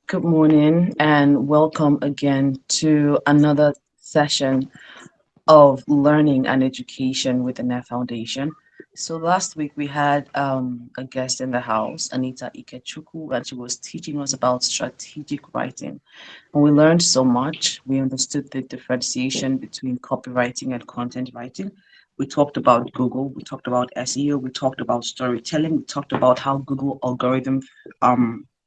Good morning and welcome again to another session of learning and education with the NET Foundation. So last week we had a guest in the house, Anita Ikechukwu, and she was teaching us about strategic writing. And we learned so much. We understood the differentiation between copywriting and content writing. We talked about Google, we talked about SEO, we talked about storytelling, we talked about how Google algorithm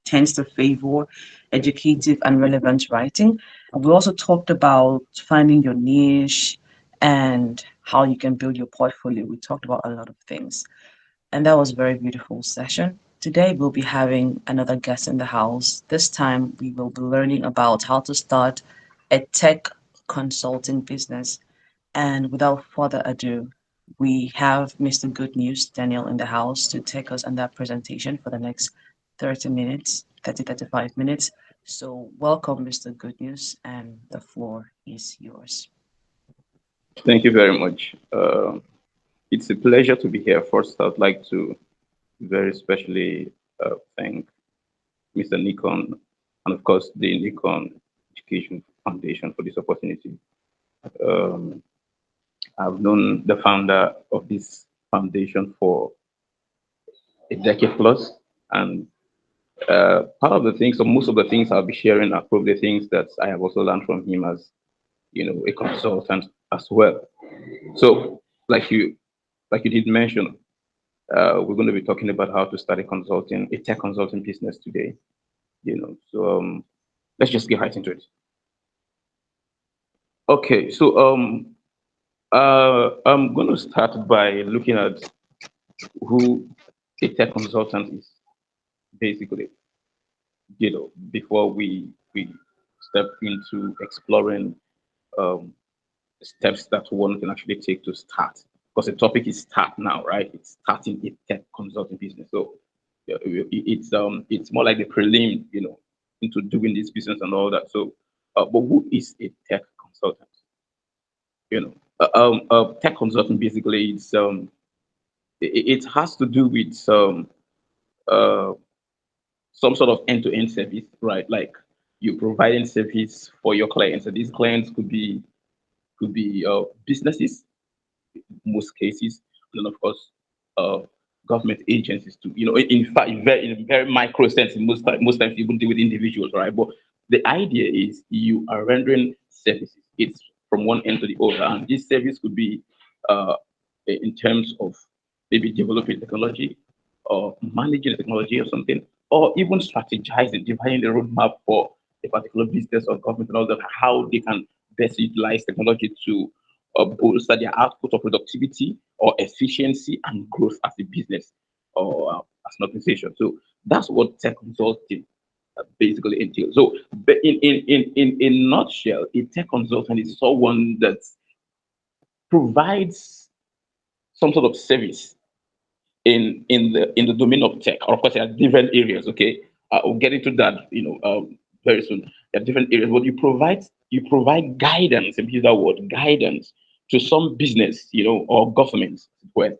tends to favor educative and relevant writing. And we also talked about finding your niche and how you can build your portfolio. We talked about a lot of things. And that was a very beautiful session. Today, we'll be having another guest in the house. This time, we will be learning about how to start a tech consulting business. And without further ado, we have Mr. Good News Daniel in the house to take us on that presentation for the next 30 minutes, 35 minutes. So, welcome, Mr. Good News, and the floor is yours. Thank you very much. It's a pleasure to be here. First, I'd like to very specially thank Mr. Nikon and, of course, the Nikon Education Foundation for this opportunity. Um, I've known the founder of this foundation for a decade plus, and part of the things, or most of the things I'll be sharing are probably things that I have also learned from him as a consultant as well. So, like you like you did mention, we're going to be talking about how to start a tech consulting business today. So let's just get right into it. Okay, so I'm going to start by looking at who a tech consultant is, basically. Before we step into exploring um, steps that one can actually take to start. Because the topic is start now, right? It's starting a tech consulting business. So yeah, it's more like the prelim, into doing this business and all that. So, but who is a tech consultant? Tech consulting basically it has to do with uh, some sort of end-to-end service, right? Like you're providing service for your clients, and these clients could be businesses most cases, and then of course, uh, government agencies too. In fact, in very micro sense, most times you even deal with individuals, right? But the idea is you are rendering services. It's from one end to the other, and this service could be uh, in terms of maybe developing technology or managing the technology or something, or even strategizing, defining the roadmap for a particular business or government and all that, how they can best utilize technology to bolster their output or productivity or efficiency and growth as a business or as an organization. So that's what tech consulting basically entails. So, in a nutshell, a tech consultant is someone that provides some sort of service in the domain of tech. Or of course, there are different areas. Okay, we'll get into that. Very soon. There are different areas, but you provide guidance. And use that word guidance to some business, or government where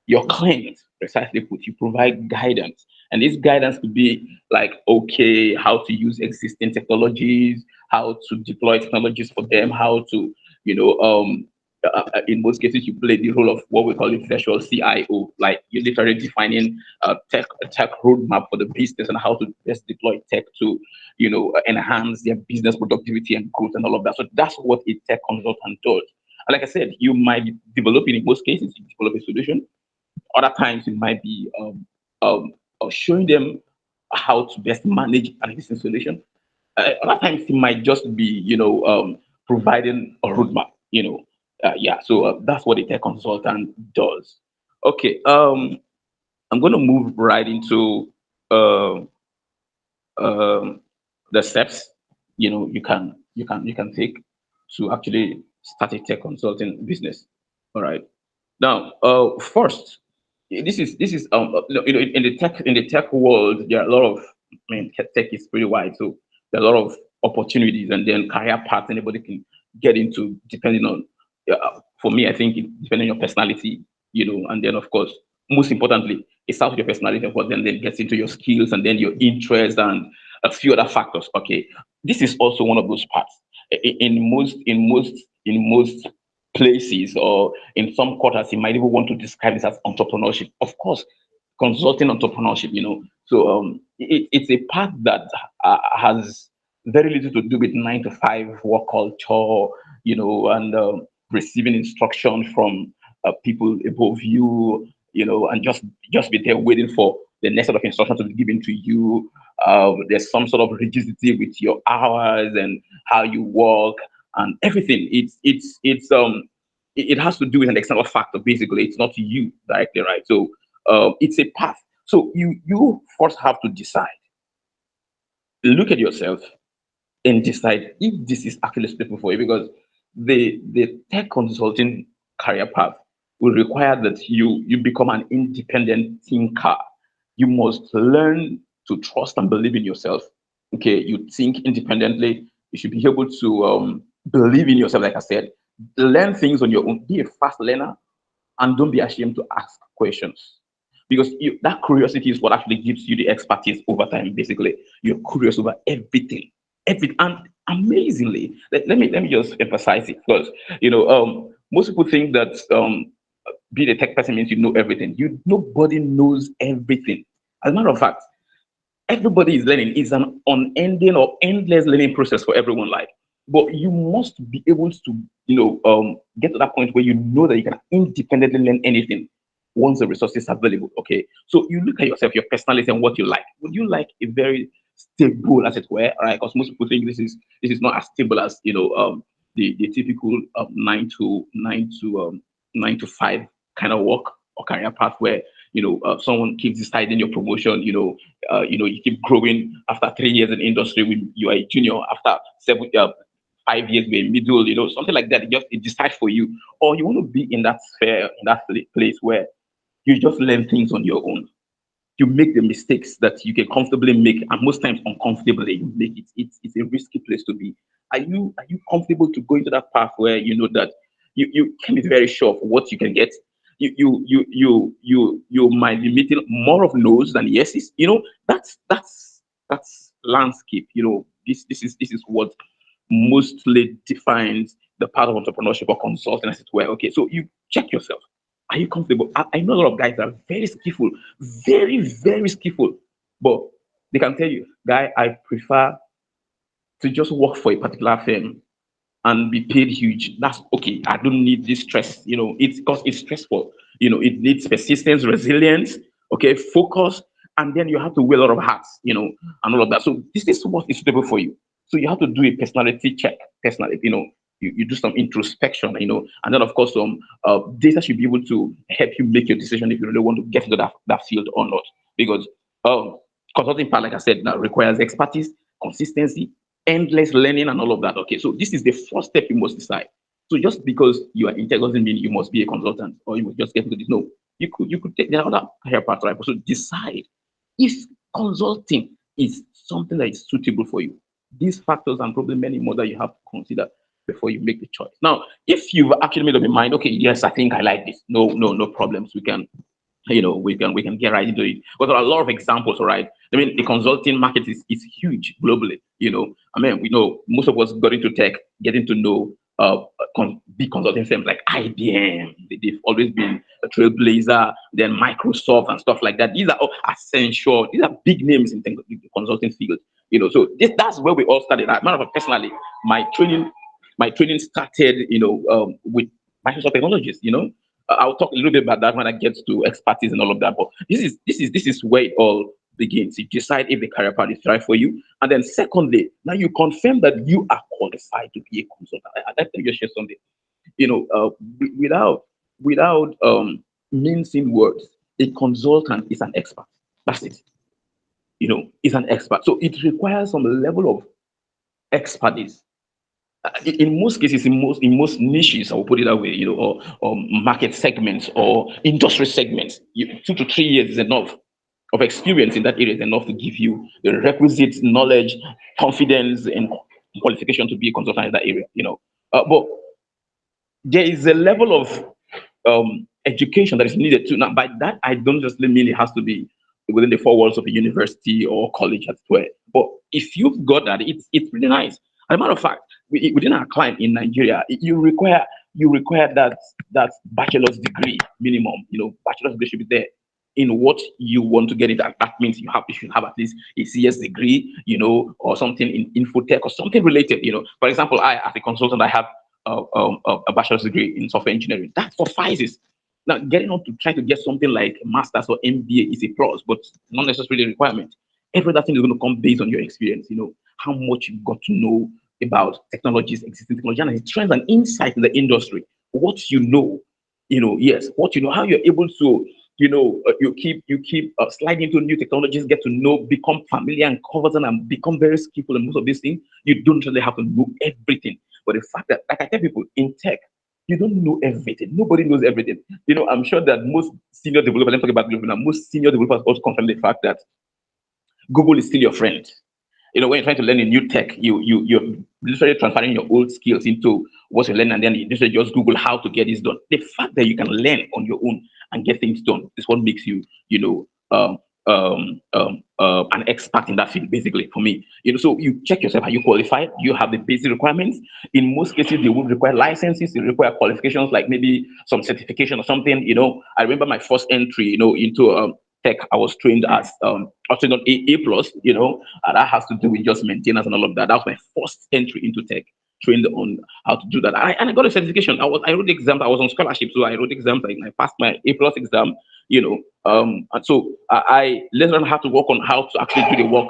your clients precisely put. You provide guidance, and this guidance could be like, okay, how to use existing technologies, how to deploy technologies for them, how to you know in most cases, you play the role of what we call a virtual CIO, like you're literally defining a tech roadmap for the business and how to best deploy tech to, enhance their business productivity and growth and all of that. So that's what a tech consultant does. And like I said, you might be developing, in most cases, you develop a solution. Other times, it might be showing them how to best manage an existing solution. Other times it might just be, providing a roadmap. Yeah. So that's what a tech consultant does. Okay. I'm going to move right into um um, the steps. You can take to actually start a tech consulting business. All right. Now, first, this is in the tech world, there are a lot of, I mean, tech is pretty wide, so there are a lot of opportunities and then career paths anybody can get into depending on. For me, I think depending on your personality, and then of course most importantly, it starts with your personality, and what then gets into your skills and then your interests and a few other factors. Okay, this is also one of those parts. In most places or in some quarters, you might even want to describe this as entrepreneurship. Of course, consulting entrepreneurship. So it's a path that has very little to do with 9 to 5 work culture, and receiving instruction from people above you, and just be there waiting for the next sort of instruction to be given to you. There's some sort of rigidity with your hours and how you work and everything. It has to do with an external factor. Basically, it's not you directly, right? So it's a path. So you first have to decide, look at yourself, and decide if this is actually suitable for you, because the tech consulting career path will require that you become an independent thinker. You must learn to trust and believe in yourself. Okay, you think independently. You should be able to believe in yourself, like I said. Learn things on your own. Be a fast learner, and don't be ashamed to ask questions, because that curiosity is what actually gives you the expertise over time. Basically, you're curious over everything. And amazingly, let me just emphasize it, because most people think that being a tech person means you know everything. Nobody knows everything. As a matter of fact, everybody is learning. It's an unending or endless learning process for everyone. Like, but you must be able to, get to that point where you know that you can independently learn anything once the resources are available. Okay, so you look at yourself, your personality, and what you like. Would you like a very stable, as it were, right? Because most people think this is not as stable as the typical 9 to 5 kind of work or career path, where someone keeps deciding your promotion. You keep growing. After 3 years in industry, when you are a junior, after 5 years you're a middle, something like that. It decides for you. Or you want to be in that sphere, in that place where you just learn things on your own. You make the mistakes that you can comfortably make, and most times uncomfortably you make it. It's a risky place to be. Are you comfortable to go into that path where you know that you can be very sure of what you can get? You might be meeting more of no's than yeses. That's landscape. This is what mostly defines the part of entrepreneurship or consulting, as it were. Okay, so you check yourself. Are you comfortable? I know a lot of guys that are very skillful, very, very skillful, but they can tell you, guy, I prefer to just work for a particular firm and be paid huge. That's okay. I don't need this stress. It's because it's stressful. It needs persistence, resilience, okay, focus, and then you have to wear a lot of hats, and all of that. So this is what is suitable for you. So you have to do a personality check, personality, you do some introspection, and then of course some data should be able to help you make your decision if you really want to get into that field or not. Because consulting part, like I said, now requires expertise, consistency, endless learning, and all of that. Okay, so this is the first step you must decide. So just because you are in tech doesn't mean you must be a consultant or you must just get into this. No, you could take the other career path, right? So decide if consulting is something that is suitable for you. These factors and probably many more that you have to consider before you make the choice. Now, if you've actually made up your mind, okay, yes, I think I like this. No, no, no problems. We can get right into it. But there are a lot of examples, right? I mean, the consulting market is huge globally. I mean, we know most of us got into tech, getting to know big consulting firms like IBM. They've always been a trailblazer. Then Microsoft and stuff like that. These are all essential. These are big names in the consulting field. So that's where we all started. Matter of fact, personally, my training my training started, with Microsoft Technologies. I'll talk a little bit about that when I get to expertise and all of that. But this is where it all begins. You decide if the career path is right for you, and then secondly, now you confirm that you are qualified to be a consultant. I'd like to just share something. Without mincing words, a consultant is an expert. That's it. Is an expert. So it requires some level of expertise. In most cases, in most niches, I will put it that way, or market segments or industry segments, 2 to 3 years is enough of experience in that area is enough to give you the requisite knowledge, confidence, and qualification to be a consultant in that area. But there is a level of education that is needed too. Now, by that, I don't just mean it has to be within the four walls of a university or college, as it were. But if you've got that, it's really nice. As a matter of fact, within our client in Nigeria, you require that bachelor's degree minimum. Bachelor's degree should be there in what you want to get it. That means you should have at least a CS degree, or something in infotech or something related. For example, I as a consultant, I have a bachelor's degree in software engineering. That suffices. Now, getting on to try to get something like a master's or MBA is a plus, but not necessarily a requirement. Every other thing is going to come based on your experience. How much you've got to know about technologies, existing technology, and the trends and insight in the industry. What yes, what how you're able to, you keep sliding into new technologies, get to know, become familiar and cover them, and become very skillful in most of these things. You don't really have to know everything, but the fact that, like I tell people in tech, you don't know everything. Nobody knows everything. I'm sure that most senior developers, let's talk about development now, most senior developers also confirm the fact that Google is still your friend. When you're trying to learn a new tech, you're literally transferring your old skills into what you're learning, and then you literally just Google how to get this done. The fact that you can learn on your own and get things done is what makes you, an expert in that field, basically, for me. So you check yourself, are you qualified? Do you have the basic requirements? In most cases, they would require licenses, they require qualifications, like maybe some certification or something. I remember my first entry, into tech. I was trained as I was trained on A plus, and that has to do with just maintenance and all of that. That was my first entry into tech, trained on how to do that. And I got a certification. I wrote the exam. I was on scholarship, so I wrote exams. I passed my A plus exam. And so I later on had to work on how to actually do the work,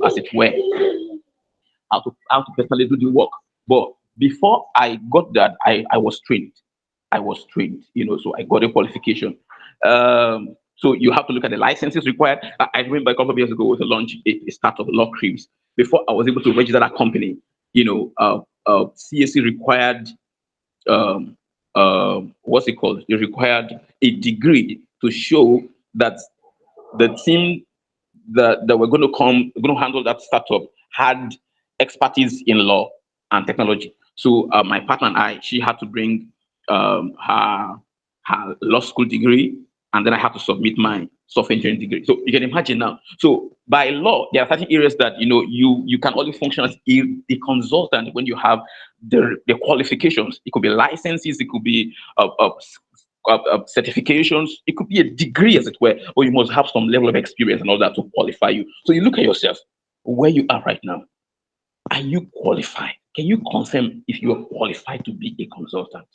as it were, how to personally do the work. But before I got that, I was trained. I was trained, so I got a qualification. So you have to look at the licenses required. I remember a couple of years ago was a launch, a start of Law Creams. Before I was able to register that company, CSC required, um, what's it called? It required a degree to show that the team that were going to handle that startup had expertise in law and technology. So my partner and I, she had to bring her law school degree, and then I have to submit my software engineering degree. So you can imagine now. So by law, there are certain areas that you can only function as a consultant when you have the qualifications. It could be licenses, it could be certifications, it could be a degree, as it were, or you must have some level of experience and all that to qualify you. So you look at yourself, where you are right now. Are you qualified? Can you confirm if you are qualified to be a consultant?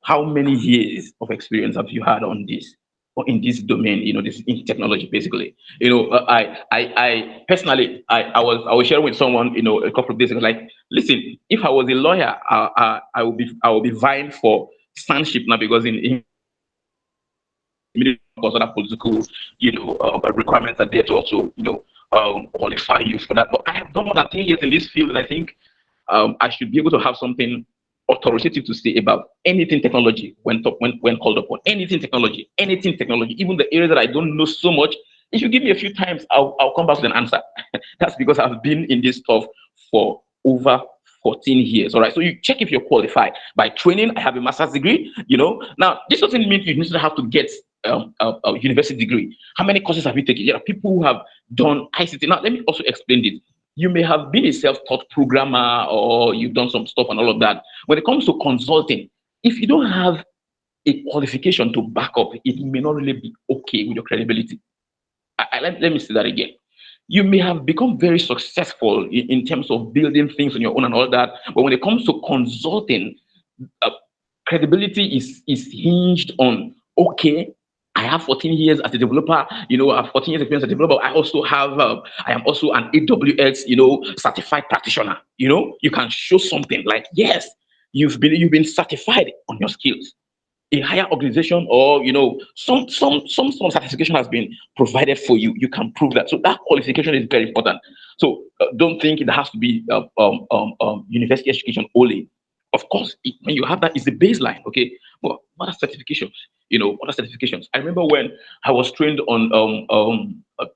How many years of experience have you had on this or in this domain? This in technology, basically. I personally, I was sharing with someone, a couple of days ago. Like, listen, if I was a lawyer, I will be vying for standship now, because in because other political, requirements are there to also, qualify you for that. But I have done more than 10 years in this field, and I think I should be able to have something authoritative to say about anything technology when called upon. Anything technology, even the areas that I don't know so much. If you give me a few times, I'll come back with an answer. That's because I've been in this stuff for over 14 years. All right. So you check if you're qualified. By training, I have a master's degree. Now this doesn't mean you necessarily have to get a university degree. How many courses have you taken? There are people who have done ICT. Now let me also explain this. You may have been a self-taught programmer, or you've done some stuff and all of that. When it comes to consulting, if you don't have a qualification to back up, it may not really be okay with your credibility. Let me say that again. You may have become very successful in terms of building things on your own and all that, but when it comes to consulting, uh, credibility is hinged on, okay, I have 14 years as a developer. I have 14 years experience as a developer. I am also an AWS, certified practitioner. You can show something like, yes, you've been certified on your skills. A higher organization, or some certification has been provided for you. You can prove that. So that qualification is very important. So don't think it has to be university education only. Of course, when you have that, is the baseline. Okay, but what are certifications? other certifications. I remember when I was trained on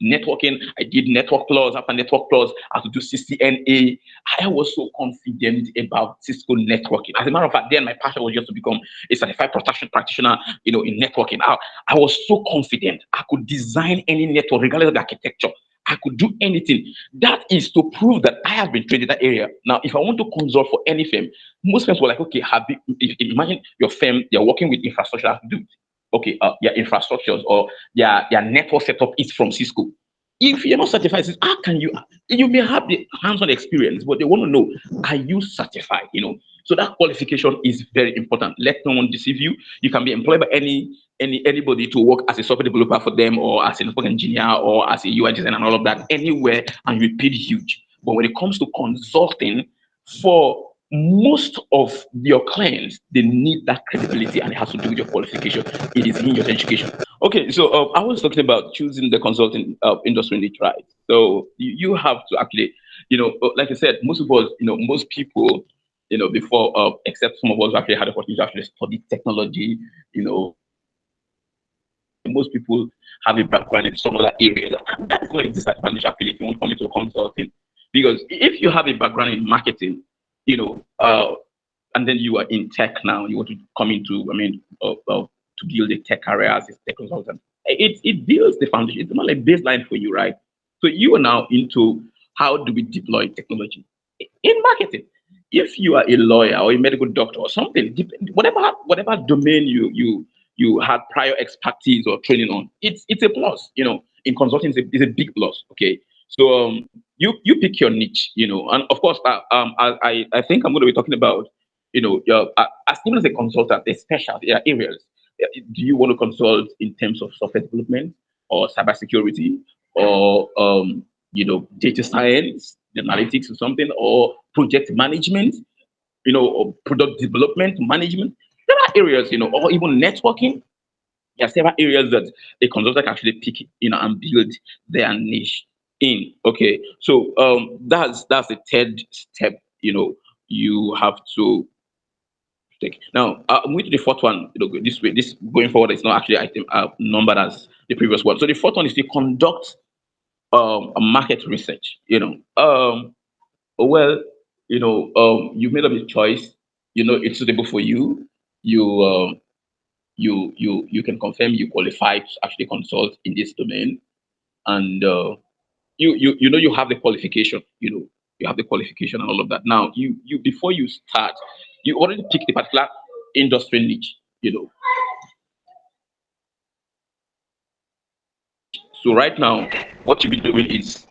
networking. I did Network Plus. After Network Plus, I had to do CCNA. I was so confident about Cisco networking. As a matter of fact, then my passion was just to become a certified protection practitioner, in networking. I was so confident. I could design any network, regardless of the architecture. I could do anything. That is to prove that I have been trained in that area. Now, if I want to consult for any firm, most firms were like, okay, imagine your firm, they're working with infrastructure to do it. Okay, their infrastructures or their network setup is from Cisco. If you're not certified, how can you? You may have the hands-on experience, but they want to know, are you certified? So that qualification is very important. Let no one deceive you. You can be employed by anybody to work as a software developer for them, or as a network engineer, or as a UI designer, and all of that anywhere, and you paid huge. But when it comes to consulting, for most of your clients, they need that credibility, and it has to do with your qualification. It is in your education. Okay, so I was talking about choosing the consulting industry niche, right? So you have to actually, like I said, most of us, most people, before, except some of us who actually had the opportunity to actually study technology, you know, most people have a background in some other areas. And that's not a disadvantage actually if you want to come into consulting. Because if you have a background in marketing, and then you are in tech now, you want to come into, to build a tech career as a tech consultant. It builds the foundation. It's not like baseline for you, right? So you are now into how do we deploy technology in marketing. If you are a lawyer or a medical doctor or something, whatever domain you had prior expertise or training on, it's a plus. In consulting, it's a big plus. Okay, so you pick your niche, and of course, I think I'm going to be talking about, as even as a consultant, there's special there are areas. Do you want to consult in terms of software development or cybersecurity or data science, analytics or something, or project management, or product development management? There are areas, or even networking. There are several areas that a consultant can actually pick, and build their niche in. Okay, so that's the third step. You have to take. Now, I'm going to the fourth one. This way, this going forward is not actually item numbered as the previous one. So the fourth one is to conduct a market research. Well, you made up a choice. It's suitable for you. You can confirm you qualify to actually consult in this domain, and you have the qualification. You have the qualification and all of that. Now, you before you start, you already pick the particular industry niche. So right now, what you'll be doing is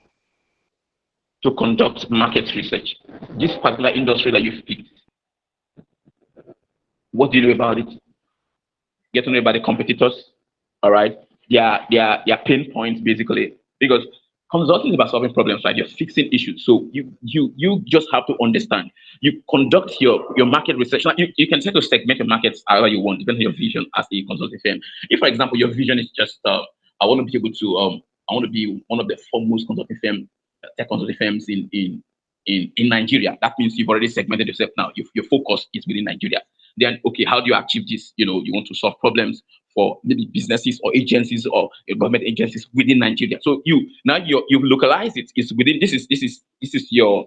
to conduct market research. This particular industry that you've picked, what do you know about it? Get to know about the competitors, all right? Their pain points basically, because consulting is about solving problems, right? You're fixing issues. So you just have to understand. You conduct your market research. Now, you can try to segment your markets however you want, depending on your vision as a consulting firm. If, for example, your vision is just I want to be able to I want to be one of the foremost consulting firm, tech consulting firms in Nigeria. That means you've already segmented yourself now. Your focus is within Nigeria. Then, okay, how do you achieve this? You want to solve problems for maybe businesses or agencies or government agencies within Nigeria. So you've localized it. It's within this is your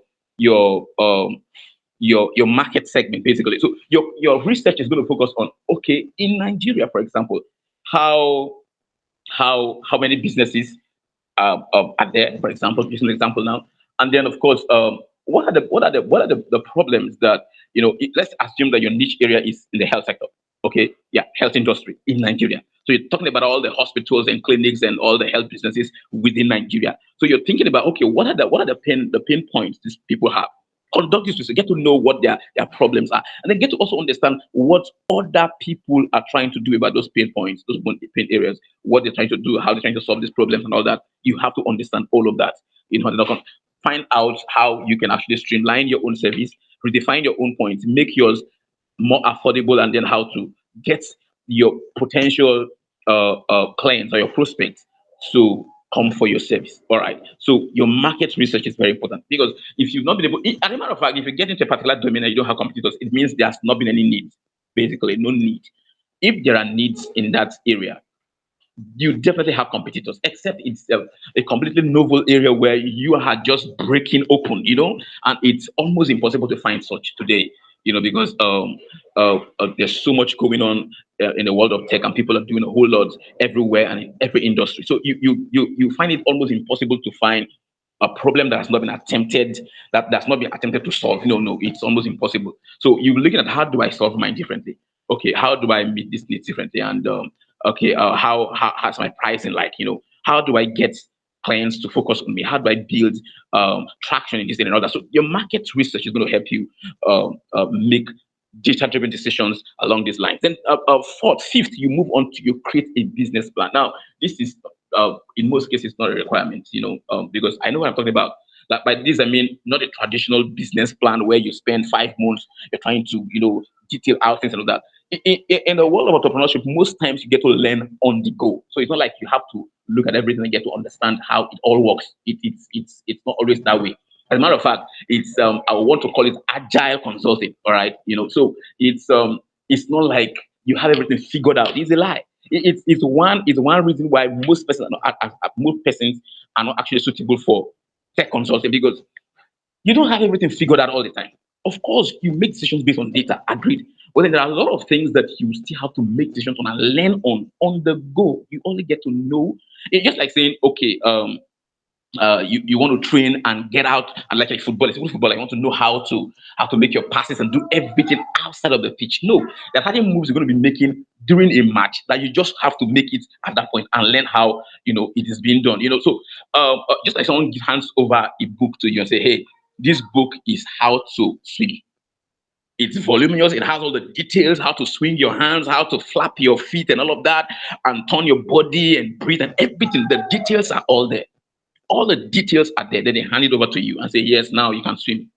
market segment basically. So your research is going to focus on, okay, in Nigeria, for example, how how many businesses are there, for example, just an example now. And then, of course, what are the problems that, let's assume that your niche area is in the health sector. Okay, yeah, health industry in Nigeria. So you're talking about all the hospitals and clinics and all the health businesses within Nigeria. So you're thinking about, okay, what are the pain points these people have? Conduct this research, get to know what their problems are, and then get to also understand what other people are trying to do about those pain points, those pain areas, what they're trying to do, how they're trying to solve these problems and all that. You have to understand all of that in order to find out how you can actually streamline your own service, redefine your own points, make yours more affordable, and then how to get your potential clients or your prospects to come for your service. All right. So your market research is very important, because if you've not been able, as a matter of fact, if you get into a particular domain and you don't have competitors, it means there's not been any need, basically, no need. if there are needs in that area, you definitely have competitors, except it's a completely novel area where you are just breaking open, and it's almost impossible to find such today, because there's so much going on in the world of tech, and people are doing a whole lot everywhere and in every industry. So you find it almost impossible to find a problem that has not been attempted, that's not been attempted to solve. No, it's almost impossible. So you're looking at, how do I solve mine differently? Okay, how do I meet this needs differently? And okay, how's my pricing like? How do I get clients to focus on me? How do I build traction in this and another? So your market research is going to help you make data-driven decisions along these lines. Then fourth, fifth, you move on to, you create a business plan. Now, this is in most cases not a requirement, because I know what I'm talking about. Like, by this I mean not a traditional business plan where you spend 5 months, you're trying to detail out things and all that. In the world of entrepreneurship, most times you get to learn on the go. So it's not like you have to look at everything and get to understand how it all works. It's not always that way. As a matter of fact, it's I want to call it agile consulting. All right, so it's not like you have everything figured out. It's a lie. It's one reason why most persons are not actually suitable for tech consulting, because you don't have everything figured out all the time. Of course, you make decisions based on data, agreed. But then there are a lot of things that you still have to make decisions on and learn on the go. You only get to know. It's just like saying, okay, you want to train and get out, and like a football, football, you want to know how to make your passes and do everything outside of the pitch. No, there are certain moves you're going to be making during a match that you just have to make it at that point and learn how it is being done. So just like someone hands over a book to you and say, hey, this book is how to swim. It's voluminous. It has all the details, how to swing your hands, how to flap your feet and all of that, and turn your body and breathe and everything. The details are all there. All the details are there. Then they hand it over to you and say, yes, now you can swim.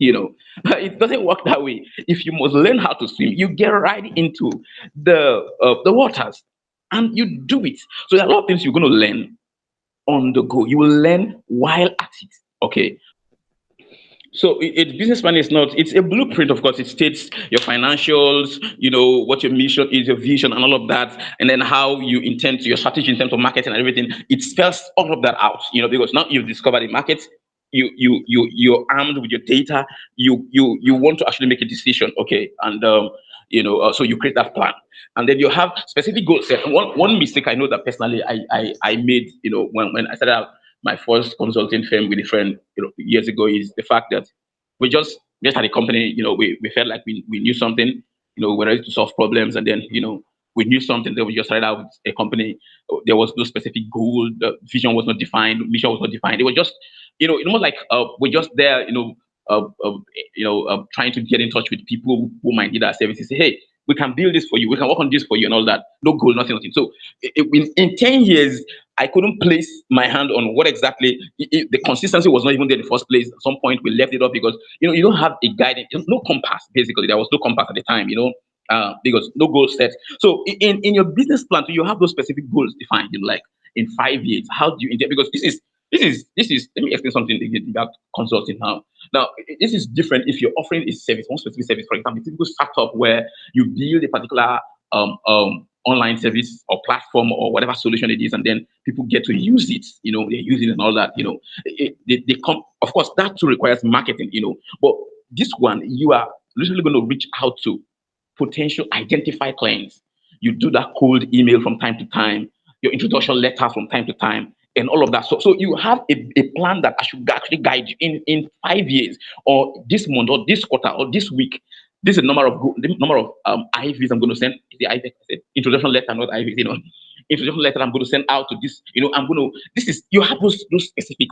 It doesn't work that way. If you must learn how to swim, you get right into the waters and you do it. So there are a lot of things you're going to learn on the go. You will learn while at it. Okay. So business plan is not, it's a blueprint, of course. It states your financials, what your mission is, your vision, and all of that, and then how you intend to, your strategy in terms of marketing and everything. It spells all of that out, because now you've discovered the market, you're armed with your data, you want to actually make a decision, okay, and so you create that plan, and then you have specific goals set. One mistake I know that personally I made, when I started out my first consulting firm with a friend, years ago, is the fact that we just had a company. We felt like we knew something. We're ready to solve problems, and then we knew something. Then we just started out with a company. There was no specific goal. The vision was not defined. Mission was not defined. It was just more like we're just there. Trying to get in touch with people who might need our services. Say, hey, we can build this for you. We can work on this for you, and all that. No goal, nothing. So in 10 years, I couldn't place my hand on what exactly the consistency was not even there in the first place. At some point, we left it up because you don't have a guidance, no compass. Basically, there was no compass at the time. Because no goal set. So in your business plan, do you have those specific goals defined? Like in 5 years, how do you intend? Because this is. Let me explain something about consulting now. Now, this is different if you're offering a service, one specific service. For example, a typical startup where you build a particular online service or platform or whatever solution it is, and then people get to use it. They use it and all that. They come. Of course, that too requires marketing. But this one, you are literally going to reach out to potential identified clients. You do that cold email from time to time, your introduction letter from time to time, and all of that. So you have a plan that I should actually guide you in 5 years, or this month, or this quarter, or this week. This is the number of IVs I'm going to send. The IV, introduction letter, not IVs. Introduction letter I'm going to send out to this. I'm going to. This is, you have those specific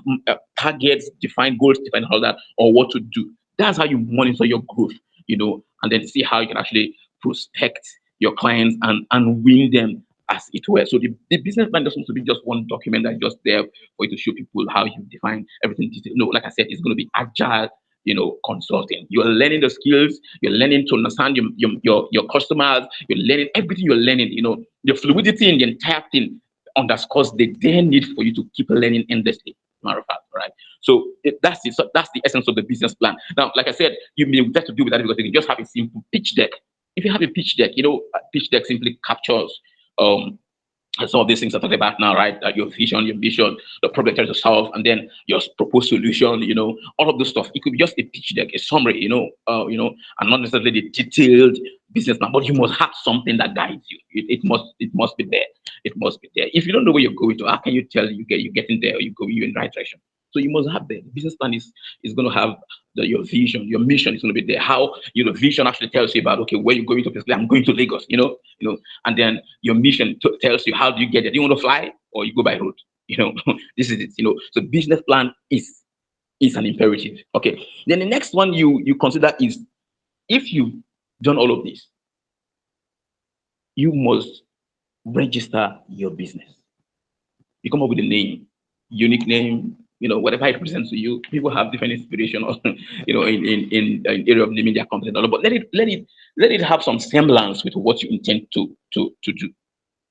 targets, defined goals, defined all that, or what to do. That's how you monitor your growth. And then see how you can actually prospect your clients and win them, as it were. So the business plan doesn't have to be just one document that's just there for you to show people how you define everything. No, like I said, it's going to be agile, consulting. You're learning the skills, you're learning to understand your customers, you're learning everything you're learning, the fluidity in the entire thing underscores the their need for you to keep learning endlessly. Matter of fact, right? So that's it. So that's the essence of the business plan. Now, like I said, you may have to deal with that because you can just have a simple pitch deck. if you have a pitch deck, a pitch deck simply captures some of these things I'm talking about now, right? Your vision, your mission, the problem you're trying to solve, and then your proposed solution, all of this stuff. It could be just a pitch deck, a summary, and not necessarily the detailed business plan, but you must have something that guides you. It must be there. It must be there. If you don't know where you're going to, how can you tell you're getting there or you're in the right direction? So you must have the business plan is going to have your vision, your mission is going to be there. How vision actually tells you about, okay, where you're going to. Basically, I'm going to Lagos, and then your mission tells you how do you get there. Do you want to fly or you go by road? This is it. So business plan is an imperative. Okay. Then the next one you consider is, if you've done all of this, you must register your business. You come up with a name, unique name, whatever it represents to you. People have different inspiration, or, in area of naming their company, but let it have some semblance with what you intend to do.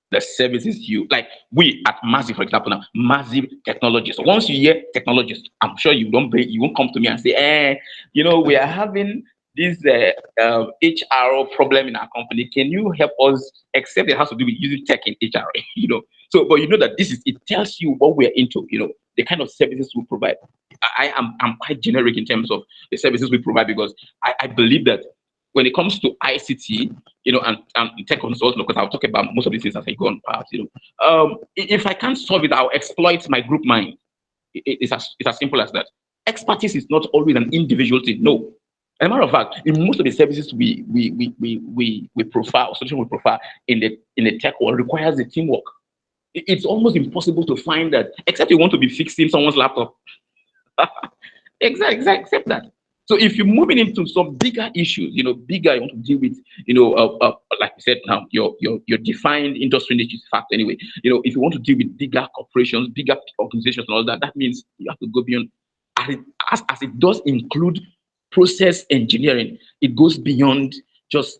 The services like we at Massive, for example, now Massive Technologies. So once you hear technologists, I'm sure you won't come to me and say, we are having this HR problem in our company. Can you help us? Except it has to do with using tech in HR, So, but that it tells you what we're into, the kind of services we provide. I'm quite generic in terms of the services we provide, because I believe that when it comes to ICT, and tech consulting, because I'll talk about most of these things as I go on past, if I can't solve it, I'll exploit my group mind. It's as simple as that. Expertise is not always an individual thing. No. As a matter of fact, in most of the services we profile, solution we profile in the tech world, requires the teamwork. It's almost impossible to find that, except you want to be fixing someone's laptop. Exactly, except that. So if you're moving into some bigger issues, bigger, you want to deal with, like we said now, your defined industry niche is fact anyway. If you want to deal with bigger corporations, bigger organizations and all that, that means you have to go beyond, as it does include process engineering. It goes beyond just,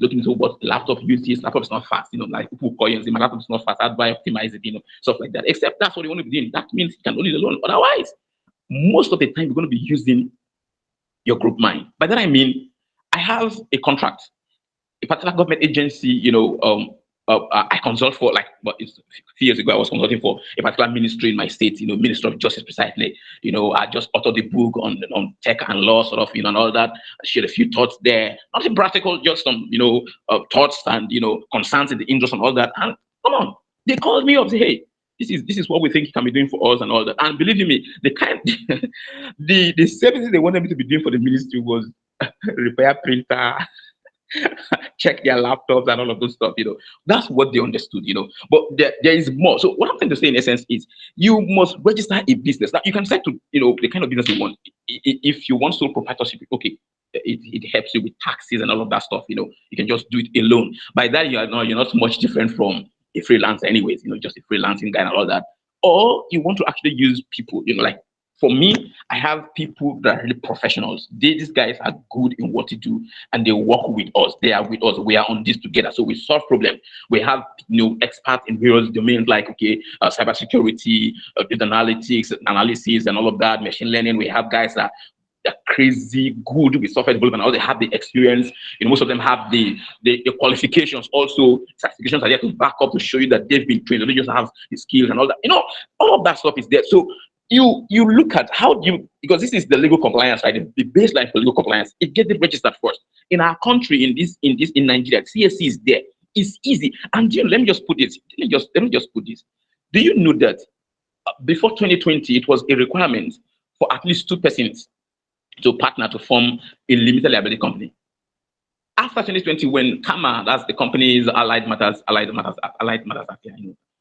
looking into what laptop uses. Laptop is not fast, like people call you and say, my laptop is not fast, how do I optimize it, stuff like that. Except that's what you want to be doing. That means you can only alone. Otherwise, most of the time you're going to be using your group mind. By that I mean, I have a contract, a particular government agency, I consult for, like, but it's a few years ago, I was consulting for a particular ministry in my state, Ministry of Justice precisely. I just authored the book on tech and law, sort of, and all that. I shared a few thoughts there, nothing practical, just some, thoughts and, concerns in the industry and all that. And come on, they called me up, say, hey, this is what we think you can be doing for us and all that. And believe you me, the kind the services they wanted me to be doing for the ministry was repair printer, check their laptops and all of those stuff. That's what they understood. But there is more. So what I'm trying to say in essence is, you must register a business. Now you can say to the kind of business you want. If you want sole proprietorship, okay, it helps you with taxes and all of that stuff. You can just do it alone. By that, you're not much different from a freelancer anyways, just a freelancing guy and all that. Or you want to actually use people, like, for me, I have people that are really professionals. These guys are good in what they do, and they work with us. They are with us. We are on this together. So we solve problems. We have experts in various domains, like, okay, cybersecurity, data analysis, and all of that, machine learning. We have guys that are crazy good with software development. All they have the experience. Most of them have the qualifications. Also, certifications are there to back up, to show you that they've been trained. They just have the skills and all that. All of that stuff is there. So you look at how because this is the legal compliance, right? The baseline for legal compliance. It gets it registered first. In our country, in Nigeria, CSC is there. It's easy. And let me just put this. Let me just put this. Do you know that before 2020, it was a requirement for at least 2 persons to partner to form a limited liability company? After 2020, when CAMA, that's the company's Allied Matters Act,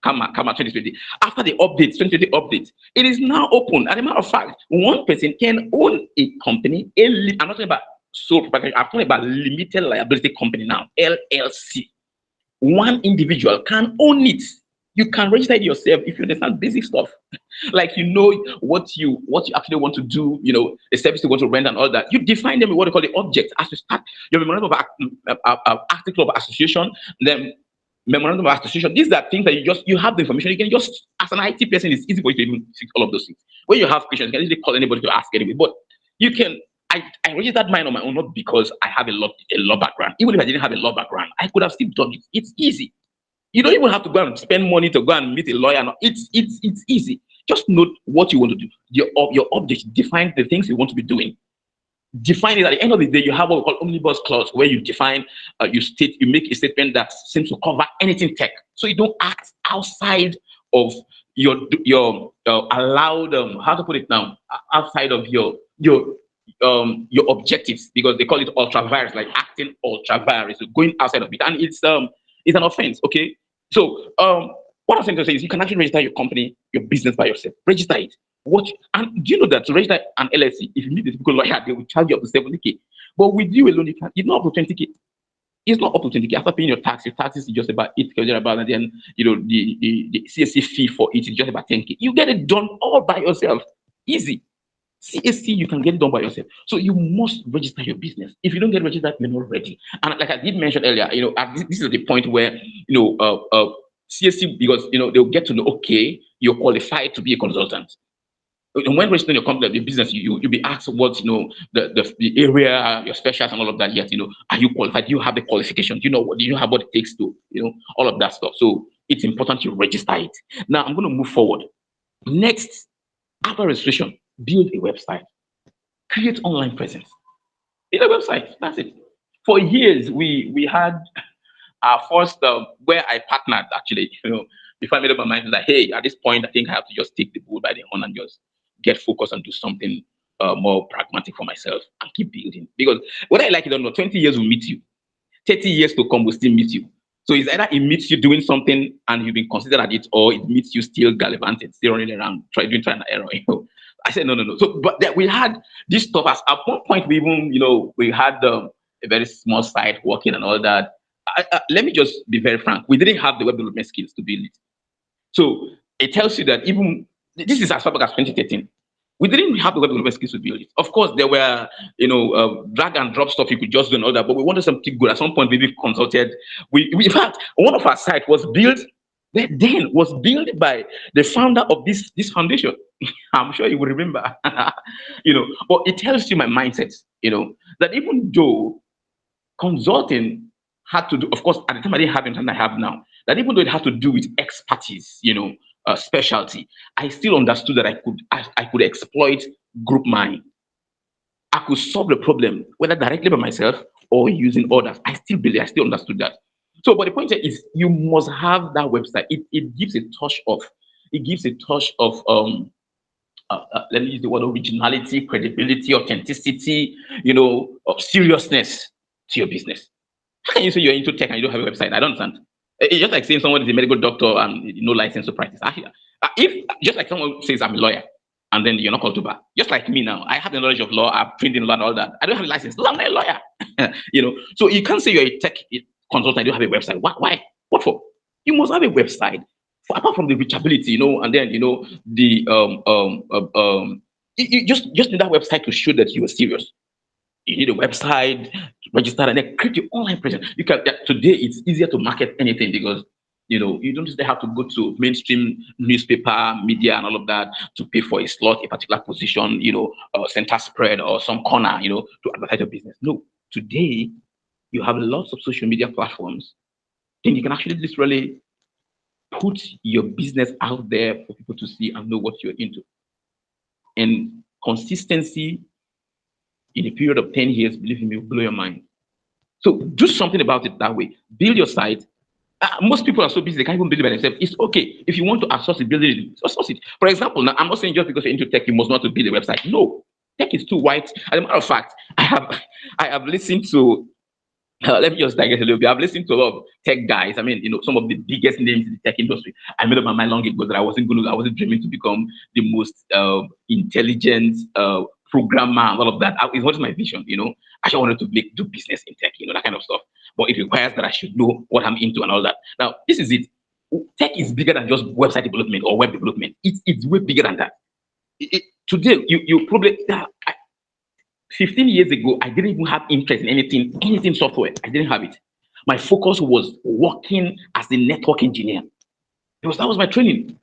CAMA 2020. After the updates, 2020 updates, it is now open. As a matter of fact, one person can own a company. I'm not talking about sole proprietorship. I'm talking about limited liability company now, LLC. One individual can own it. You can register it yourself if you understand basic stuff. Like, what you actually want to do, the service you want to render and all that. You define them with what they call the object. As you start your memorandum of article of association, then memorandum of association. These are things that you have the information. You can just, as an IT person, it's easy for you to even fix all of those things. When you have questions, you can easily call anybody to ask anyway. But I registered mine on my own, not because I have a law background. Even if I didn't have a law background, I could have still done it. It's easy. You don't even have to go and spend money to go and meet a lawyer. No, it's easy. Just note what you want to do. Your object, define the things you want to be doing. Define it. At the end of the day, you have what we call omnibus clause, where you define, you make a statement that seems to cover anything tech. So you don't act outside of your allowed, how to put it now, outside of your objectives, because they call it ultra virus, like acting ultra virus, so going outside of it, and it's an offense. Okay, so what I'm saying to say is you can actually register your company, your business by yourself. Register it. What and do you know that to register an LLC, if you need a typical lawyer, they will charge you up to 70K. But with you alone, it's not up to 20K. It's not up to 20K. After paying your taxes is just about 8K about, and then the CSC fee for it is just about 10K. You get it done all by yourself. Easy. CSC, you can get it done by yourself. So you must register your business. If you don't get registered, you're not ready. And like I did mention earlier, this is the point where CSC, because they'll get to know, okay, you're qualified to be a consultant. And when registering your company, your business, you'll be asked what the area, your specials, and all of that. Yet, are you qualified? Do you have the qualification? Do you have what it takes to all of that stuff? So it's important you register it. Now I'm going to move forward. Next, after registration, build a website, create online presence. Build a website. That's it. For years, we had our first where I partnered actually. Before I made up my mind that hey, at this point, I think I have to just take the bull by the horn and just get focused and do something more pragmatic for myself and keep building. Because whether I like it or not, 20 years will meet you. 30 years to come will still meet you. So it's either it meets you doing something and you've been considered at it, or it meets you still gallivanting, still running around, trying and error. I said no. So, but we had this stuff. At one point, we even we had a very small site working and all that. Let me just be very frank. We didn't have the web development skills to build it. So it tells you that even this is as far back as 2013. We didn't have the web development skills to build it. Of course, there were drag and drop stuff you could just do and all that, but we wanted something good. At some point, we consulted. We in fact, one of our sites was built. Then was built by the founder of this foundation. I'm sure you will remember. But it tells you my mindset. That even though consulting had to do, of course, at the time I didn't have it and I have now. That even though it had to do with expertise, specialty, I still understood that I could exploit group mind. I could solve the problem whether directly by myself or using others. I still understood that. So, but the point is, you must have that website. It gives a touch of let me use the word originality, credibility, authenticity, of seriousness to your business. How can you say you're into tech and you don't have a website? I don't understand. It's just like saying someone is a medical doctor and no license to practice. If just like someone says I'm a lawyer and then you're not called to bar, just like me now, I have the knowledge of law, I've trained in law and all that. I don't have a license, so I'm not a lawyer. So you can't say you're a tech consultant, you don't have a website. Why? What for? You must have a website. Apart from the reachability, and then the you just need that website to show that you are serious. You need a website, register, and then create your online presence. You can today it's easier to market anything because you don't just have to go to mainstream newspaper, media, and all of that to pay for a slot, a particular position, center spread or some corner, to advertise your business. No, today you have lots of social media platforms. Then you can actually literally put your business out there for people to see and know what you're into. And consistency in a period of 10 years, believe me, will blow your mind. So do something about it that way. Build your site. Most people are so busy, they can't even build it by themselves. It's okay. If you want to outsource it, build it, outsource it. For example, now I'm not saying just because you're into tech, you must not to build a website. No, tech is too wide. As a matter of fact, I have listened to, let me just digress a little bit. I've listened to a lot of tech guys. I mean, some of the biggest names in the tech industry. I made up my mind long ago that I wasn't dreaming to become the most intelligent programmer and all of that. It was my vision, I just wanted to do business in tech, that kind of stuff. But it requires that I should know what I'm into and all that. Now, this is it. Tech is bigger than just website development or web development. It's way bigger than that. Today, you probably 15 years ago, I didn't even have interest in anything software. I didn't have it. My focus was working as a network engineer because that was my training.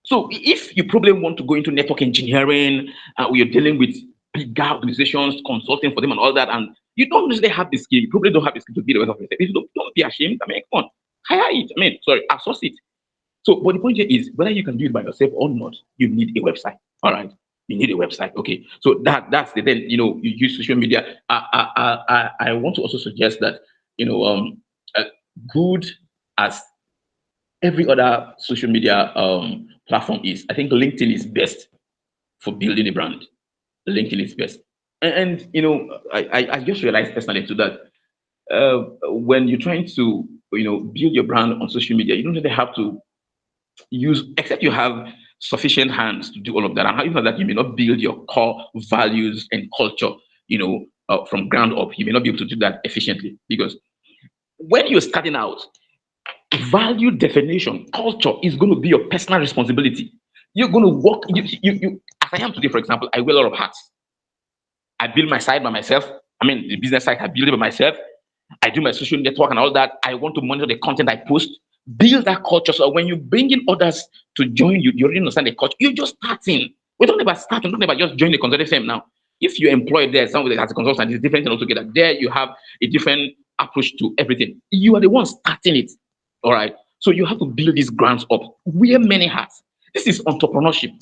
So if you probably want to go into network engineering, you're dealing with bigger organizations consulting for them and all that, and you don't necessarily have the skill. You probably don't have the skill to build a website for yourself. If you don't be ashamed. I mean, come on, hire it. I mean, sorry, outsource it. So, but the point here is whether you can do it by yourself or not, you need a website. All right, you need a website. Okay, so that's the then you use social media. I want to also suggest that you know uh, good as every other social media platform is. I think LinkedIn is best for building a brand. LinkedIn is best. And I just realized personally too that when you're trying to build your brand on social media, you don't really have to use except you have sufficient hands to do all of that. And even that you may not build your core values and culture, from ground up. You may not be able to do that efficiently because when you're starting out, value definition, culture is going to be your personal responsibility. You're going to work. As I am today, for example, I wear a lot of hats. I build my site by myself. I mean, the business site, I build it by myself. I do my social network and all that. I want to monitor the content I post, build that culture. So when you bring in others to join you, you already understand the culture. You're just starting. We're talking about starting, we're talking about just joining the consulting firm now. If you're employed there, somebody as a consultant, it's different thing altogether. There you have a different approach to everything. You are the one starting it. All right. So you have to build these grants up. Wear many hats. This is entrepreneurship.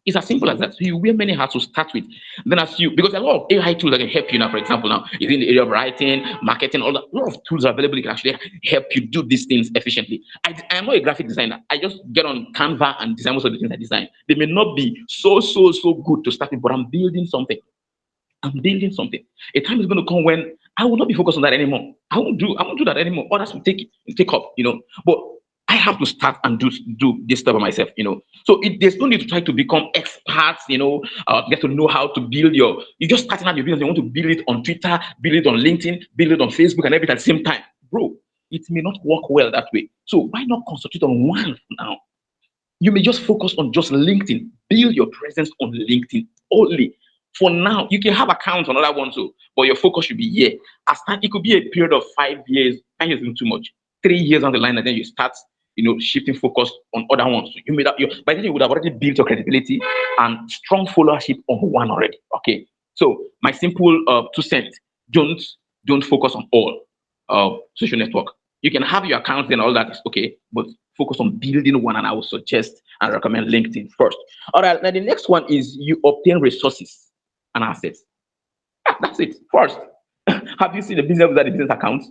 It's as simple as that. So you wear many hats to start with. Then as you, because a lot of AI tools that can help you now, for example, now is in the area of writing, marketing, all that. A lot of tools are available that can actually help you do these things efficiently. I am not a graphic designer. I just get on Canva and design most of the things I design. They may not be so good to start with, but I'm building something. I'm building something. A time is going to come when I will not be focused on that anymore. I won't do that anymore. Others will take up. But I have to start and do this stuff by myself. So there's no need to try to become experts. Get to know how to build you're just starting out your business. You want to build it on Twitter, build it on LinkedIn, build it on Facebook, and everything at the same time, bro. It may not work well that way. So why not concentrate on one now? You may just focus on just LinkedIn. Build your presence on LinkedIn only. For now, you can have accounts on other ones too, but your focus should be here. As time, it could be a period of 5 years. 5 years isn't too much. 3 years on the line, and then you start, shifting focus on other ones. So you made up by then you would have already built your credibility and strong followership on one already. Okay. So my simple 2 cents: don't focus on all social network. You can have your accounts and all that is okay, but focus on building one. And I would suggest and recommend LinkedIn first. All right. Now the next one is you obtain resources and assets. That's it. First, have you seen the business without the business account?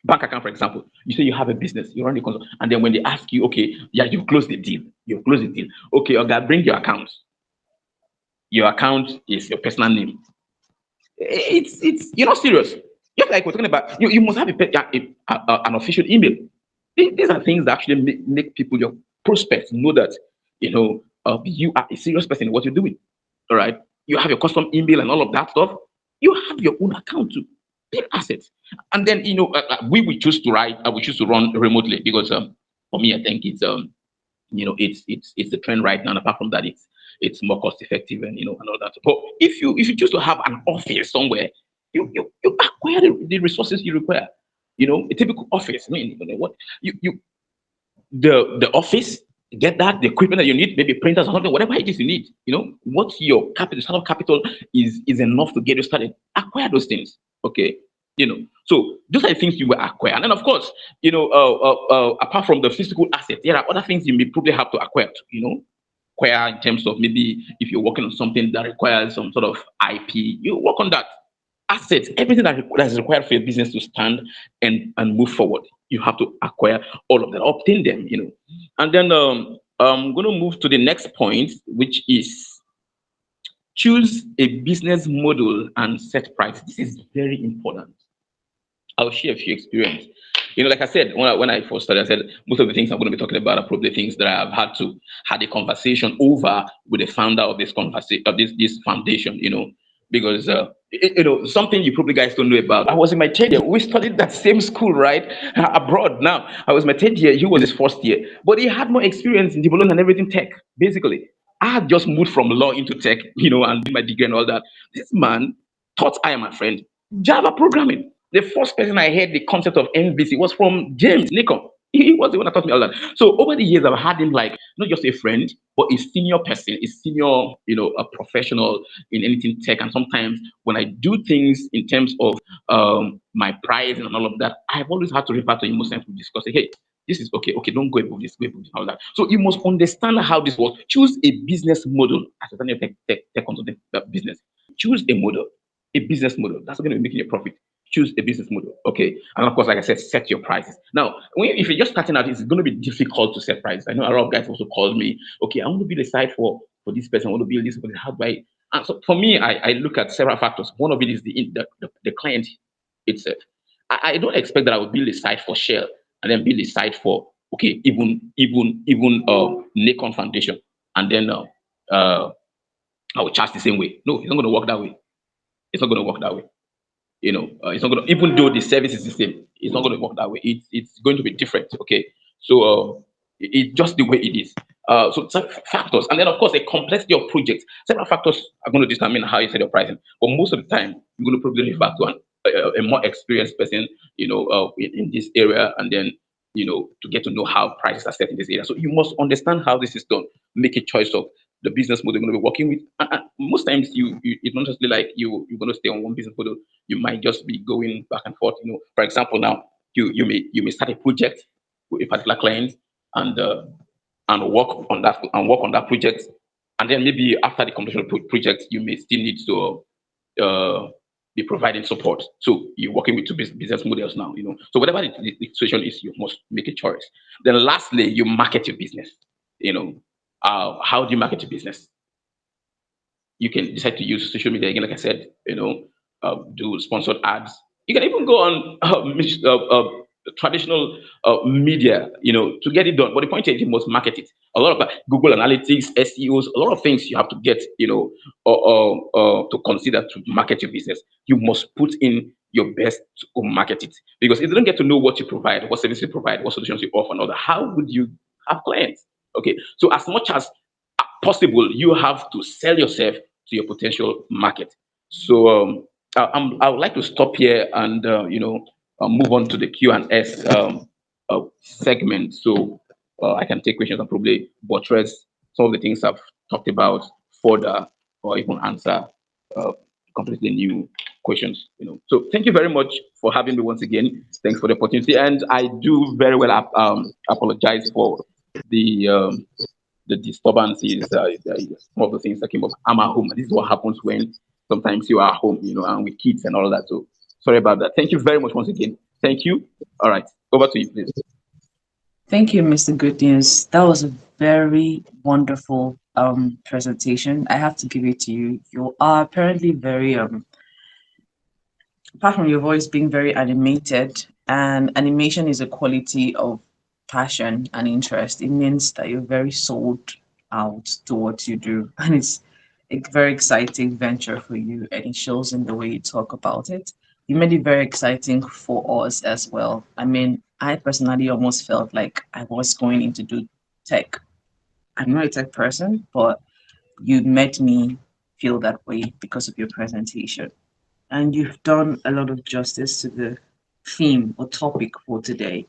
Bank account, for example. You say you have a business, you run the consult, and then when they ask you, okay, yeah, you've closed the deal. You've closed the deal. Okay, okay, bring your account. Your account is your personal name. It's you're not serious. Just like we're talking about, you must have an official email. These are things that actually make people, your prospects, know that you are a serious person in what you're doing. All right, you have your custom email and all of that stuff. You have your own account to build assets, and then we choose to write. We choose to run remotely because for me, I think it's the trend right now. And apart from that, it's more cost effective and and all that. But if you choose to have an office somewhere, you acquire the resources you require. A typical office. I mean, what you the office, get that the equipment that you need, maybe printers or something, whatever it is you need. What your capital, startup capital is enough to get you started. Acquire those things. Okay. So those are the things you will acquire. And then, of course, apart from the physical asset, there are other things you may probably have to acquire, acquire in terms of maybe if you're working on something that requires some sort of IP, you work on that. Assets, everything that is required for your business to stand and move forward, you have to acquire all of that, obtain them. And then I'm going to move to the next point, which is choose a business model and set price. This is very important. I'll share a few experience. Like I said, when I first started, I said most of the things I'm going to be talking about are probably things that I've had a conversation over with the founder of this conversation of this foundation. Because something you probably guys don't know about. I was in my third year. We studied that same school, right, abroad. Now I was my third year. He was his first year, but he had more experience in development and everything tech. Basically, I had just moved from law into tech, and did my degree and all that. This man taught I am my friend Java programming. The first person I heard the concept of MVC was from James Nicom. He was the one that taught me all that. So over the years, I've had him like not just a friend, but a senior person, a senior, a professional in anything tech. And sometimes when I do things in terms of my pride and all of that, I've always had to refer to him most times to discuss. Say, hey, this is okay. Okay, don't go above this, go above this, all that. So you must understand how this works. Choose a business model as a senior tech consultant business. Choose a model, a business model that's going to be making a profit. Choose a business model. Okay. And of course, like I said, set your prices. Now, if you're just starting out, it's going to be difficult to set prices. I know a lot of guys also called me, okay, I want to build a site for this person, I want to build this, but how do I? And so for me, I look at several factors. One of it is the client itself. I don't expect that I would build a site for Shell and then build a site for, okay, even Nikon Foundation, and then I will charge the same way. No, it's not going to work that way. It's not going to work that way. It's not going to, even though the service is the same, it's not going to work that way. It's going to be different. Okay. So it's just the way it is. So some factors, and then of course the complexity of projects. Several factors are going to determine how you set your pricing. But most of the time, you're going to probably refer to a more experienced person, in this area, and then to get to know how prices are set in this area. So you must understand how this is done. Make a choice of the business model you're going to be working with. And most times, it's not just like you're going to stay on one business model. You might just be going back and forth. For example, now you may start a project with a particular client, and work on that project, and then maybe after the completion of the project, you may still need to be providing support. So you're working with two business models now. So whatever the situation is, you must make a choice. Then lastly, you market your business. How do you market your business? You can decide to use social media again, like I said, do sponsored ads. You can even go on traditional media, to get it done. But the point is, you must market it. A lot of Google Analytics, SEOs, a lot of things you have to get, to consider to market your business. You must put in your best to market it, because if you don't get to know what you provide, what services you provide, what solutions you offer, and all that, how would you have clients? Okay, so as much as possible, you have to sell yourself to your potential market. So I would like to stop here and move on to the Q&S segment, so I can take questions and probably buttress some of the things I've talked about further, or even answer uh, completely new questions. So thank you very much for having me once again. Thanks for the opportunity, and I do very well apologize for the the disturbances, some of the things that came up. I'm at home. This is what happens when sometimes you are at home, and with kids and all that. So sorry about that. Thank you very much once again. Thank you. All right. Over to you, please. Thank you, Mr. Good News. That was a very wonderful presentation. I have to give it to you. You are apparently very apart from your voice being very animated, and animation is a quality of passion and interest. It means that you're very sold out to what you do, and it's a very exciting venture for you, and it shows in the way you talk about it. You made it very exciting for us as well. I mean, I personally almost felt like I was going into do tech. I'm not a tech person, but you made me feel that way because of your presentation. And you've done a lot of justice to the theme or topic for today.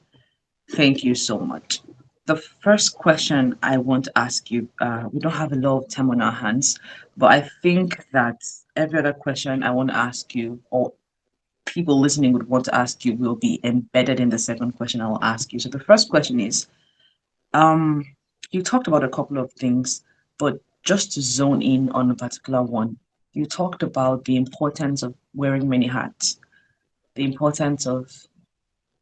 Thank you so much. The first question I want to ask you, we don't have a lot of time on our hands, but I think that every other question I want to ask you, or people listening would want to ask you, will be embedded in the second question I will ask you. So the first question is, um, you talked about a couple of things, but just to zone in on a particular one, you talked about the importance of wearing many hats, the importance of,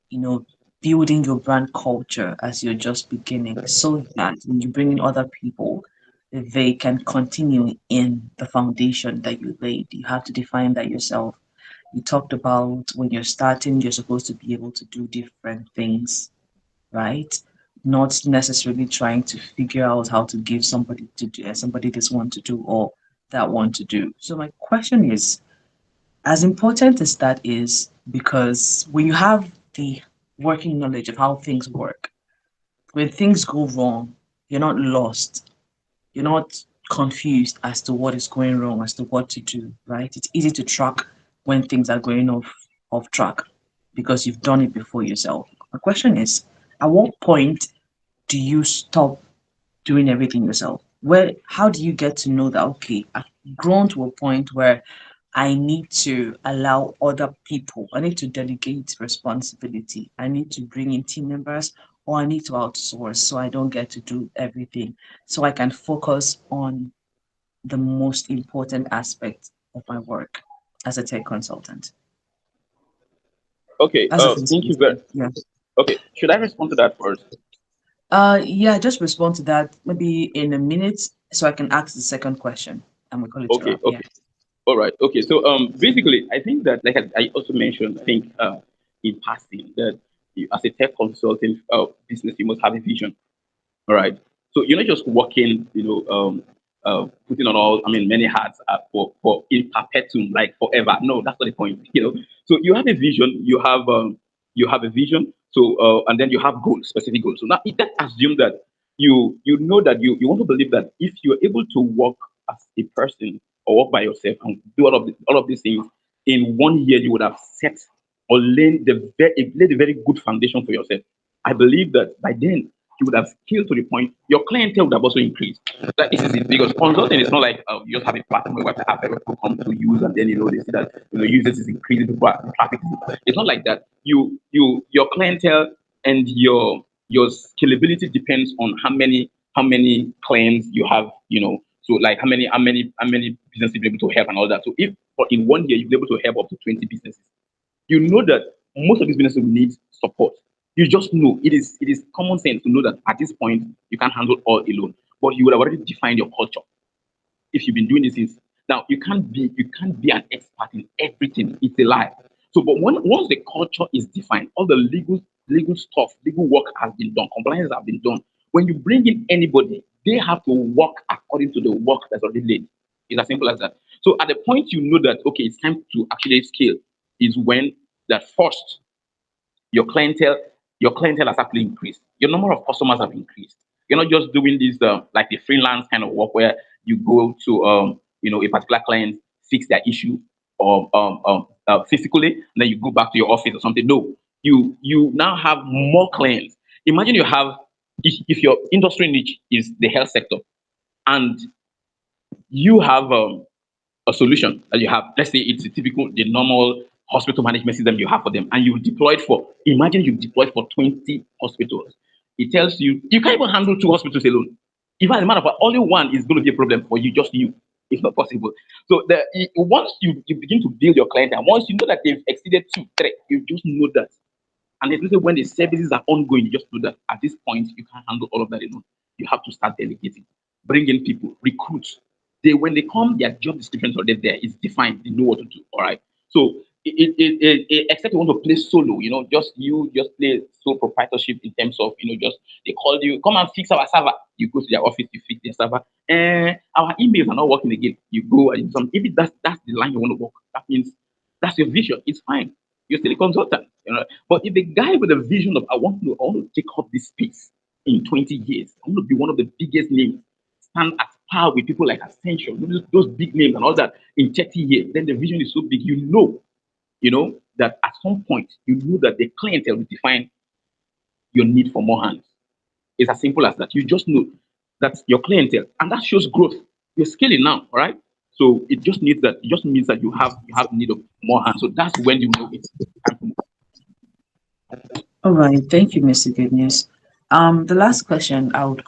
you know, building your brand culture as you're just beginning, so that when you bring in other people, they can continue in the foundation that you laid. You have to define that yourself. You talked about when you're starting, you're supposed to be able to do different things, right? Not necessarily trying to figure out how to give somebody to do, somebody this one to do or that one to do. So my question is, as important as that is, because when you have the working knowledge of how things work, when things go wrong, you're not lost. You're not confused as to what is going wrong, as to what to do, right? It's easy to track when things are going off track because you've done it before yourself. My question is, at what point do you stop doing everything yourself? Where how do you get to know that okay, I've grown to a point where I need to allow other people, I need to delegate responsibility, I need to bring in team members, or I need to outsource so I don't get to do everything, so I can focus on the most important aspect of my work as a tech consultant. Okay. That's the first Thank you very. question. Yeah. Okay. Should I respond to that first? Yeah, just respond to that maybe in a minute so I can ask the second question and we call it a Okay. wrap. Yeah. Okay. All right. Okay. So basically, I think that like I also mentioned, I think in passing that you, as a tech consulting business, you must have a vision. All right. So you're not just working, putting on all, I mean, many hats for in perpetuum, like forever. No, that's not the point. So you have a vision, you have a vision. So and then you have goals, specific goals. So now that assume that you know that you want to believe that if you're able to work as a person or work by yourself and do all of these things in 1 year, you would have set or laid a very good foundation for yourself. I believe that by then you would have scaled to the point your clientele would have also increased. That this is it because consulting is not like you just have a platform where you have people come to use and then they see that users is increasing, people are traffic. It's not like that. Your clientele and your scalability depends on how many clients you have. So like how many businesses you're able to help and all that. So if in 1 year you're able to help up to 20 businesses, you know that most of these businesses will need support. You just know it is common sense to know that at this point you can't handle all alone. But you would have already defined your culture if you've been doing this since. Now you can't be an expert in everything. It's a lie. So, but once the culture is defined, all the legal stuff, legal work has been done, compliance have been done. When you bring in anybody, they have to work according to the work that's already laid. It's as simple as that. So, at the point you know that okay, it's time to actually scale, is when that first your clientele your clientele has actually increased. Your number of customers have increased. You're not just doing this like the freelance kind of work where you go to a particular client, fix their issue or physically, and then you go back to your office or something. No, you now have more clients. Imagine you have if your industry niche is the health sector and you have a solution that you have. Let's say it's a typical, the normal hospital management system you have for them, and you've deployed for, imagine you've deployed for 20 hospitals. It tells you, you can't even handle two hospitals alone. If as a matter of fact, only one is going to be a problem for you, just you. It's not possible. So once you begin to build your client, and once you know that they've exceeded two, three, you just know that. And especially when the services are ongoing, you just know that at this point you can't handle all of that alone. You have to start delegating, bring in people, recruit. When they come, their job descriptions are already there. It's defined. They know what to do. All right. So except you want to play solo, just play sole proprietorship in terms of just they call you, come and fix our server. You go to their office, you fix their server. Our emails are not working again. You go and if that's the line you want to work, that means that's your vision. It's fine. You're still a consultant. But if the guy with a vision of I want to take up this space in 20 years, I want to be one of the biggest names, stand at par with people like Ascension, those big names and all that in 30 years, then the vision is so big, that at some point, you know that the clientele will define your need for more hands. It's as simple as that. You just know that's your clientele, and that shows growth. You're scaling now, all right? So it just means that you have need of more hands. So that's when you know it's time to move. All right. Thank you, Mr. Good News. The last question I would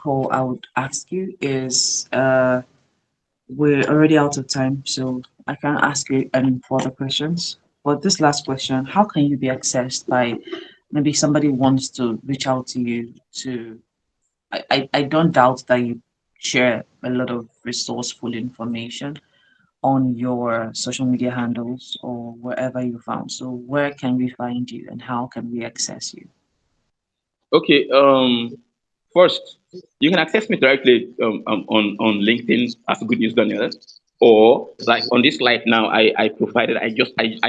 ask you is we're already out of time, so I can't ask you any further questions. But this last question, how can you be accessed by maybe somebody wants to reach out to you to I don't doubt that you share a lot of resourceful information on your social media handles or wherever you found. So where can we find you and how can we access you? Okay. First, you can access me directly on LinkedIn as Good News Daniel, or like on this slide now. I provided. I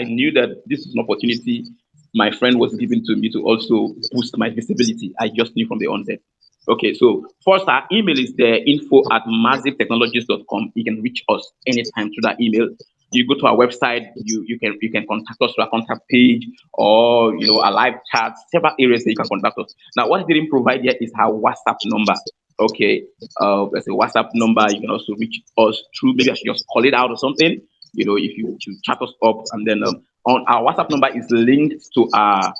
knew that this is an opportunity my friend was giving to me to also boost my visibility. I just knew from the onset. Okay, so first our email is there info@massivetechnologies.com. You can reach us anytime through that email. You go to our website, you can contact us to our contact page, or a live chat, several areas that you can contact us. Now, what I didn't provide here is our WhatsApp number. Okay, there's a WhatsApp number. You can also reach us through. Maybe I should just call it out or something. If you chat us up, and then on our WhatsApp number is linked to our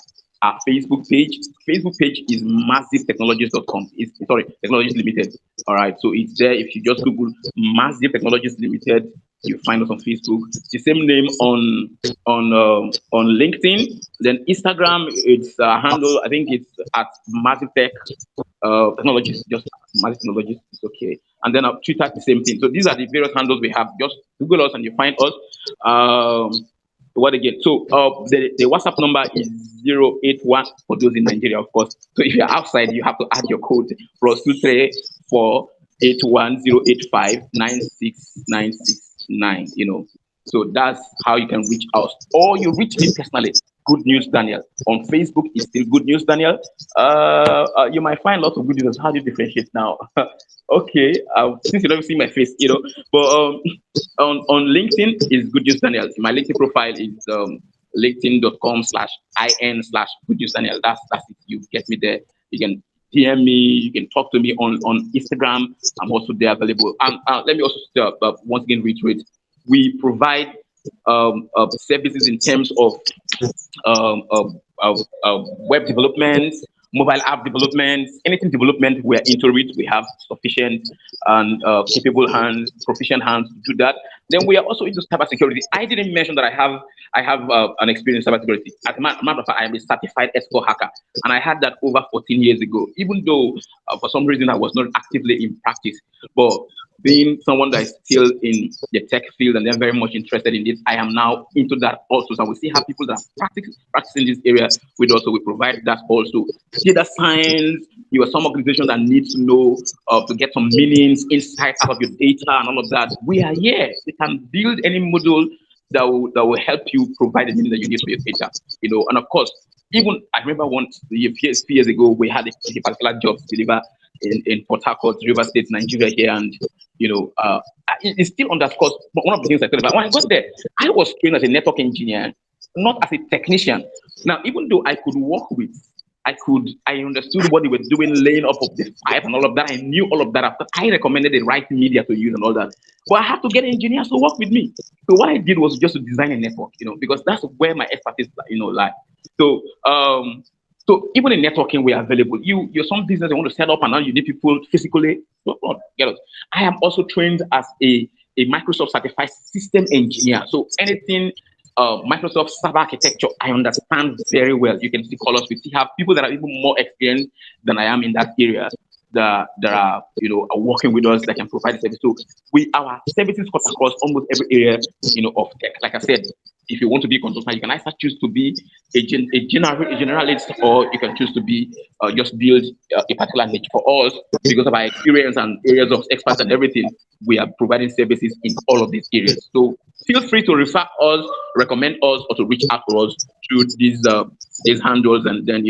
Facebook page. Facebook page is massivetechnologies.com. Sorry, Technologies Limited. All right, so it's there. If you just Google Massive Technologies Limited, you find us on Facebook. The same name on LinkedIn. Then Instagram, it's handle. I think it's at Massive Tech Technologies. Just Massive Technologies. It's okay. And then Twitter, the same thing. So these are the various handles we have. Just Google us and you find us. What again? So the WhatsApp number is 081 for those in Nigeria, of course. So if you're outside, you have to add your code +234 81085 96969. So that's how you can reach us, or you reach me personally. Good News Daniel on Facebook is still Good News Daniel. You might find lots of good news. How do you differentiate now? Okay, since you don't see my face, but on LinkedIn is Good News Daniel. My LinkedIn profile is linkedin.com/in/Good News Daniel. That's it. You get me there. You can DM me. You can talk to me on Instagram. I'm also there available. And let me also once again reiterate, we provide services in terms of web development, mobile app development, anything development. We're into it. We have sufficient and capable hands, proficient hands to do that. Then we are also into cybersecurity. I didn't mention that I have an experience in cybersecurity. As a matter of fact, I am a certified ethical hacker, and I had that over 14 years ago. Even though for some reason I was not actively in practice, but being someone that is still in the tech field and they're very much interested in this, I am now into that also. So we see how people that are practicing this area with us. So we provide that also. Data science, you are some organization that needs to know to get some meanings, insight out of your data and all of that. We are here. We can build any module that will help you provide the meaning that you need for your data. And of course, even I remember once a few years ago, we had a particular job to deliver in Port Harcourt, River State, Nigeria here, and it's still underscores one of the things I thought about. When I got there, I was trained as a network engineer, not as a technician. Now, even though I could work with, I understood what they were doing, laying up of the pipe and all of that. I knew all of that. But I recommended the right media to use and all that. But I had to get engineers to work with me. So what I did was just to design a network, because that's where my expertise, lie. So so even in networking, we are available. You're some business you want to set up, and now you need people physically. Get it. I am also trained as a Microsoft certified system engineer. So anything Microsoft server architecture, I understand very well. You can see call us. We see have people that are even more experienced than I am in that area that are are working with us that can provide the service. So our services cut across almost every area of tech. Like I said, if you want to be a consultant, you can either choose to be a generalist, or you can choose to be just build a particular niche. For us, because of our experience and areas of experts and everything, we are providing services in all of these areas. So feel free to refer us, recommend us, or to reach out to us through these handles, and then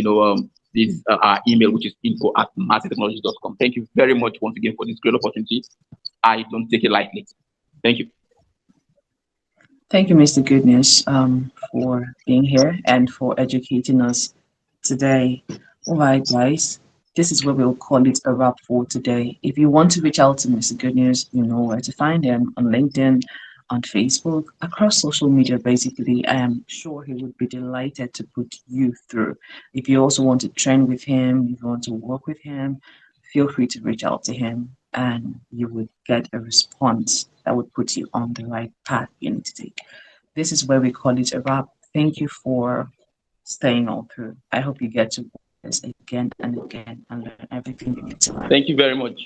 this our email, which is info@massivetechnologies.com. Thank you very much once again for this great opportunity. I don't take it lightly. Thank you. Thank you, Mr. Goodness, for being here and for educating us today. All right, guys, this is where we'll call it a wrap for today. If you want to reach out to Mr. Goodness, you know where to find him on LinkedIn, on Facebook, across social media. Basically, I am sure he would be delighted to put you through. If you also want to train with him, if you want to work with him, feel free to reach out to him, and you would get a response that would put you on the right path you need to take. This is where we call it a wrap. Thank you for staying all through. I hope you get to this again and again and learn everything you need to learn. Thank you very much.